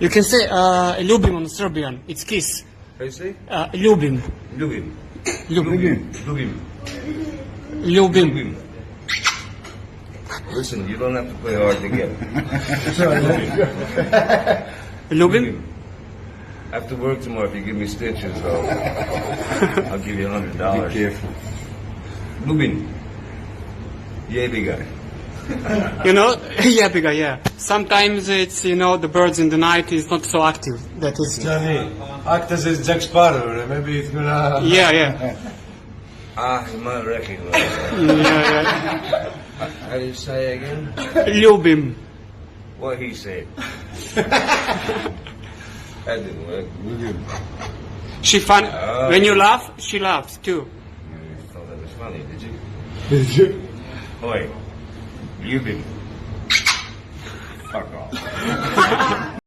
You can say ljubim on Serbian. It's kiss. How you say? Ljubim. Ljubim. Ljubim. Ljubim. Ljubim. Ljubim. Listen, you don't have to play hard to get it. Ljubim. I have to work tomorrow. If you give me stitches, I'll give you $100. Be careful. Ljubim. Jebi ga. You know, yeah, bigger, yeah. Sometimes it's, you know, the birds in the night is not so active. That is. Johnny, act as is Jack Sparrow. Maybe it's gonna. Yeah, yeah. You might recognize that. Yeah, How do you say again? yeah. Ljubim. What he said. That didn't work. She fun. When you laugh, she laughs too. You thought that was funny, did you? Did you? Oi, Ljubim. Fuck off.